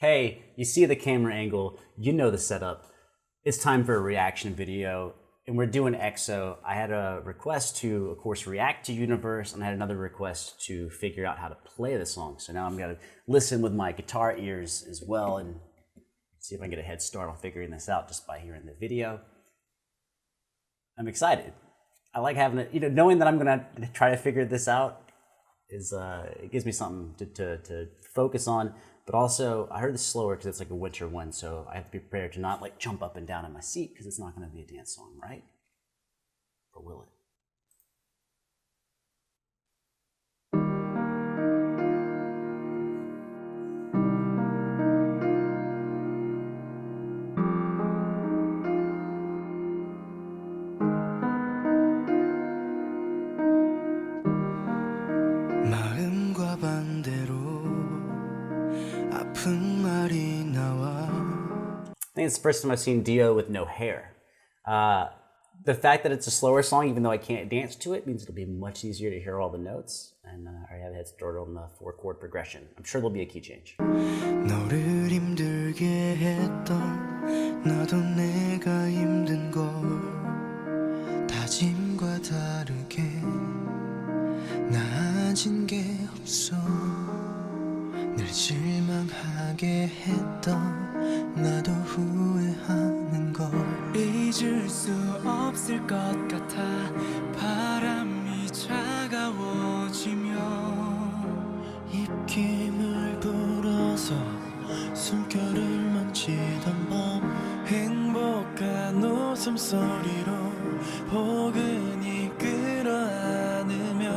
Hey, you see the camera angle, you know the setup. It's time for a reaction video, and we're doing EXO. I had a request to, of course, react to Universe, and I had another request to figure out how to play the song. So now I'm gonna listen with my guitar ears as well and see if I can get a head start on figuring this out just by hearing the video. I'm excited. I like having it, knowing that I'm gonna try to figure this out is, it gives me something to focus on. But also, I heard this slower because it's like a winter one, so I have to be prepared to not like jump up and down in my seat because it's not going to be a dance song, right? Or will it? 마음과 반대로 아픈 말이 나와. I think it's the first time I've seen Dio with no hair. The fact that it's a slower song, even though I can't dance to it, means it'll be much easier to hear all the notes. And I already have a head start on the 4-chord progression. I'm sure there'll be a key change. 너를 힘들게 했던 나도 내가 힘든 걸 다짐과 다르게 나아진 게 없어 늘 실망하게 했던 나도 후회하는 걸 잊을 수 없을 것 같아 바람이 차가워지며 입김을 불어서 숨결을 만지던 밤 행복한 웃음소리로 포근히 끌어안으며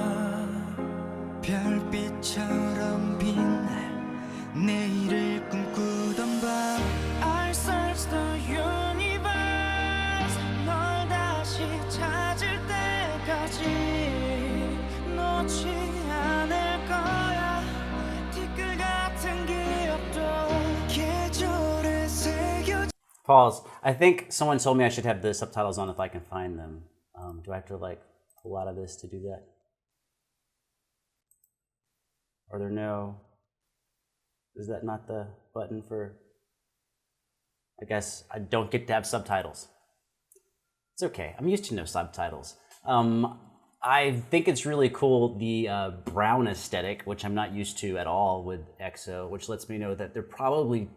별빛처럼 빛날 내일을 꿈꾸던 밤 I search the universe 널 다시 찾을 때까지 놓지 않을 거야 티끌 같은 기억도 계절에 새겨. Pause. I think someone told me I should have the subtitles on if I can find them. Do I have to like pull out of this to do that? Are there no... Is that not the button for... I guess I don't get to have subtitles. It's okay. I'm used to no subtitles. I think it's really cool, the brown aesthetic, which I'm not used to at all with EXO, which lets me know that they're probably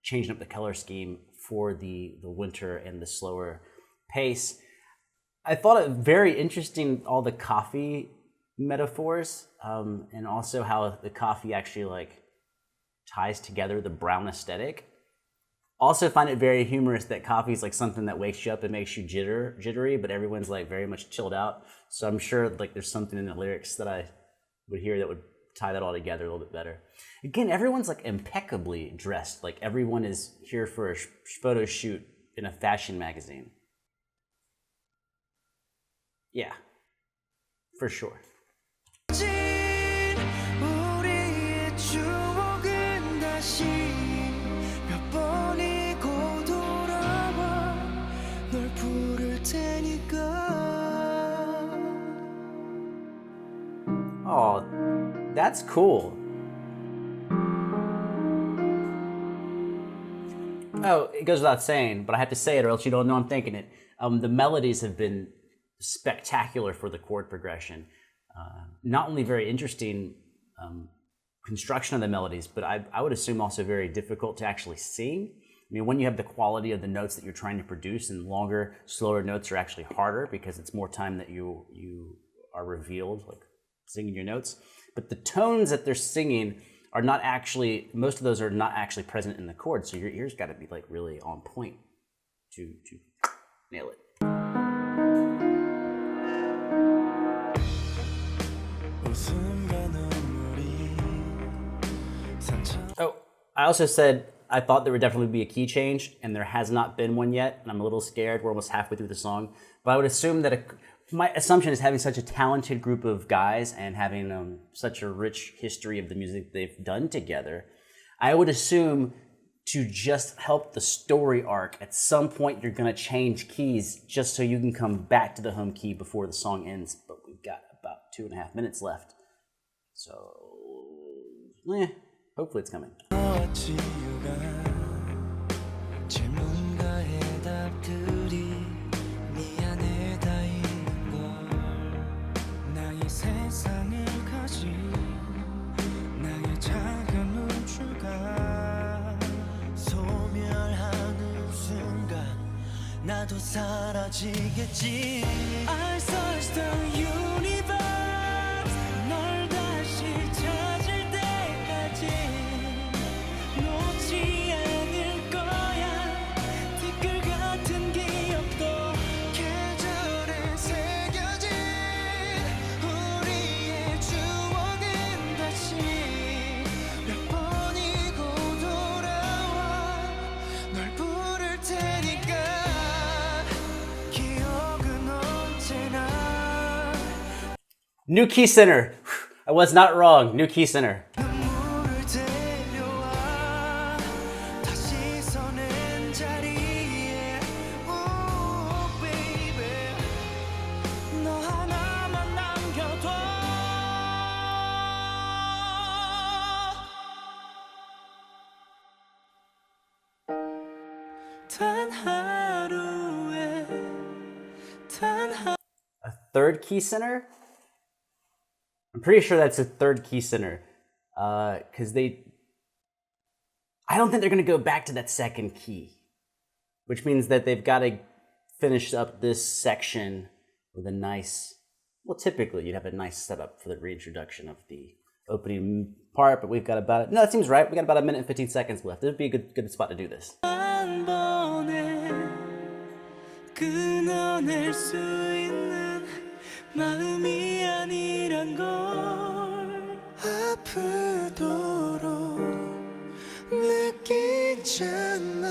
changing up the color scheme for the winter and the slower pace. I thought it very interesting, all the coffee metaphors, and also how the coffee actually like ties together the brown aesthetic. Also find it very humorous that coffee is like something that wakes you up and makes you jittery, but everyone's like very much chilled out. So I'm sure like there's something in the lyrics that I would hear that would tie that all together a little bit better. Again, everyone's like impeccably dressed. Like everyone is here for a photo shoot in a fashion magazine. Yeah, for sure. Oh, that's cool. Oh, it goes without saying, but I have to say it or else you don't know I'm thinking it. The melodies have been spectacular for the chord progression. Not only very interesting construction of the melodies, but I would assume also very difficult to actually sing. I mean, when you have the quality of the notes that you're trying to produce, and longer, slower notes are actually harder because it's more time that you are revealed, like singing your notes. But the tones that they're singing are not actually, most of those are not actually present in the chord, so your ears got to be like really on point to nail it. Oh, I also said I thought there would definitely be a key change, and there has not been one yet, and I'm a little scared. We're almost halfway through the song, but I would assume that my assumption is having such a talented group of guys and having such a rich history of the music they've done together, I would assume to just help the story arc, at some point you're gonna change keys just so you can come back to the home key before the song ends, but we've got about 2.5 minutes left. So, hopefully it's coming. 나도 사라지겠지 I search the universe 널 다시 찾을 때까지 놓지 않을 거야 티끌 같은 기억도 계절에 새겨진 우리의 추억은 다시 몇 번이고 돌아와 널 부를 테니까 기억은 언제나 New key center. I was not wrong. New key center. 눈물을 데려와 다시 서는 자리에 Oh baby 너 하나만 남겨둬 단 하루에 단 A third key center? I'm pretty sure that's a third key center. Because I don't think they're going to go back to that second key. Which means that they've got to finish up this section with a nice... Well, typically you'd have a nice setup for the reintroduction of the opening part, but we've got about... No, that seems right. We got about 1 minute and 15 seconds left. It would be a good spot to do this. 한 번에 끊어낼 수 있는 마음이 아니란 걸 아프도록 느끼잖아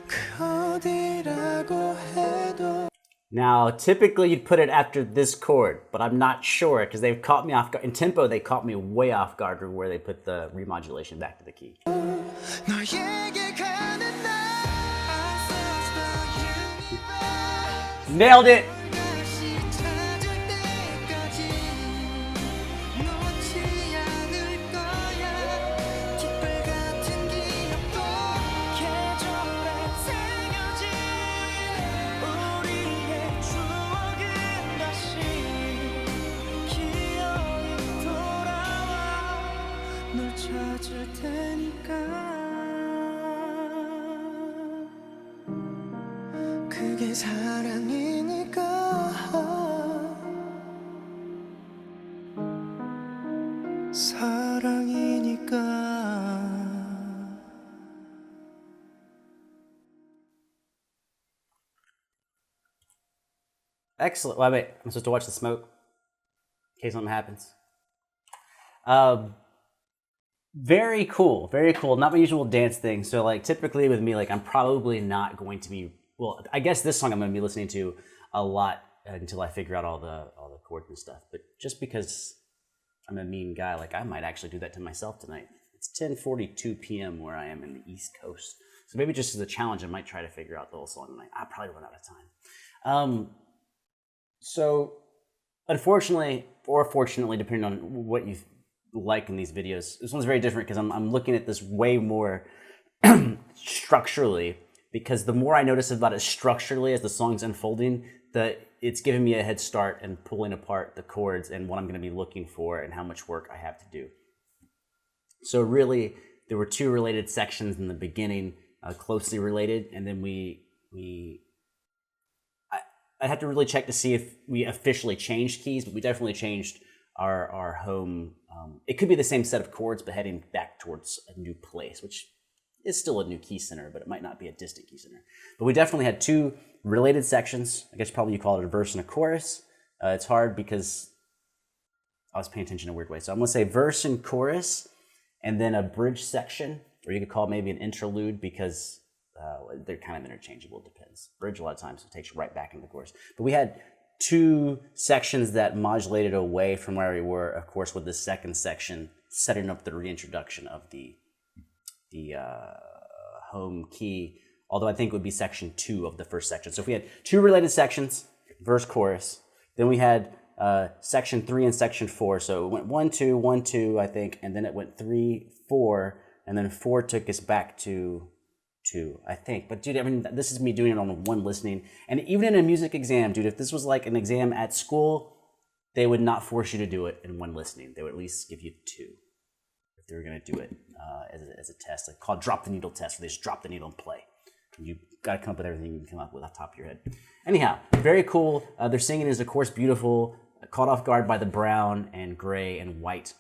그 어디라고 해도 Now, typically you'd put it after this chord, but I'm not sure because they've caught me off guard. In tempo, they caught me way off guard where they put the remodulation back to the key. 너에게 가는 날 Nailed it! 다시 찾을 때까지 놓지 않을 거야 깃발 같은 기억도 계절에 새겨진 우리의 추억은 다시 기억이 돌아와 널 찾을 테니까 그게 사랑이니까 사랑이니까 Excellent. Wait, I'm supposed to watch the smoke in case something happens. Very cool. Very cool. Not my usual dance thing. So, like, typically with me, like, I'm probably not going to be... Well, I guess this song I'm going to be listening to a lot until I figure out all the chords and stuff. But just because I'm a mean guy, like, I might actually do that to myself tonight. It's 10:42 p.m. where I am in the East Coast. So maybe just as a challenge, I might try to figure out the whole song tonight. I'll probably run out of time. So, unfortunately, or fortunately, depending on what you like in these videos, this one's very different because I'm looking at this way more structurally, because the more I notice about it structurally as the song's unfolding, it's giving me a head start and pulling apart the chords and what I'm going to be looking for and how much work I have to do. So really, there were two related sections in the beginning, closely related, and then I'd have to really check to see if we officially changed keys, but we definitely changed our home. It could be the same set of chords, but heading back towards a new place, which is still a new key center, but it might not be a distant key center. But we definitely had two related sections. I guess probably you call it a verse and a chorus. It's hard because I was paying attention in a weird way. So I'm going to say verse and chorus, and then a bridge section, or you could call it maybe an interlude because they're kind of interchangeable. It depends. Bridge a lot of times it takes you right back into the chorus. But we had two sections that modulated away from where we were, of course, with the second section setting up the reintroduction of the home key, although I think it would be section 2 of the first section. So if we had two related sections, verse, chorus, then we had section 3 and section 4. So it went 1, 2, 1, 2, I think, and then it went 3, 4, and then 4 took us back to 2, I think. But dude, I mean, this is me doing it on one listening. And even in a music exam, dude, if this was like an exam at school, they would not force you to do it in one listening. They would at least give you 2 if they were going to do it as a test, like called drop the needle test, where they just drop the needle and play. You got to come up with everything you can come up with off the top of your head. Anyhow, very cool. Their singing is, of course, beautiful. Caught off guard by the brown and gray and white.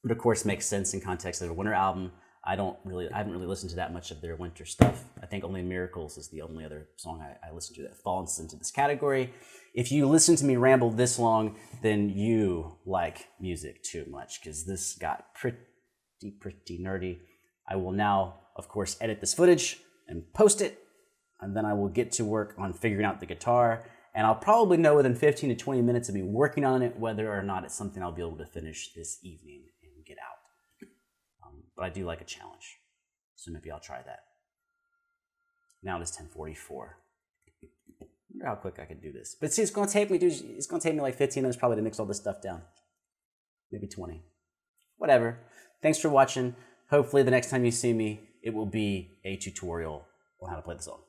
But of course, makes sense in context of a winter album. I haven't really listened to that much of their winter stuff. I think only Miracles is the only other song I listen to that falls into this category. If you listen to me ramble this long, then you like music too much, because this got pretty nerdy. I will now, of course, edit this footage and post it, and then I will get to work on figuring out the guitar, and I'll probably know within 15 to 20 minutes of me working on it whether or not it's something I'll be able to finish this evening and get out. But I do like a challenge, so maybe I'll try that. Now it is 10:44. I wonder how quick I could do this. But see, it's gonna take me like 15 minutes probably to mix all this stuff down. Maybe 20. Whatever. Thanks for watching. Hopefully the next time you see me, it will be a tutorial on how to play the song.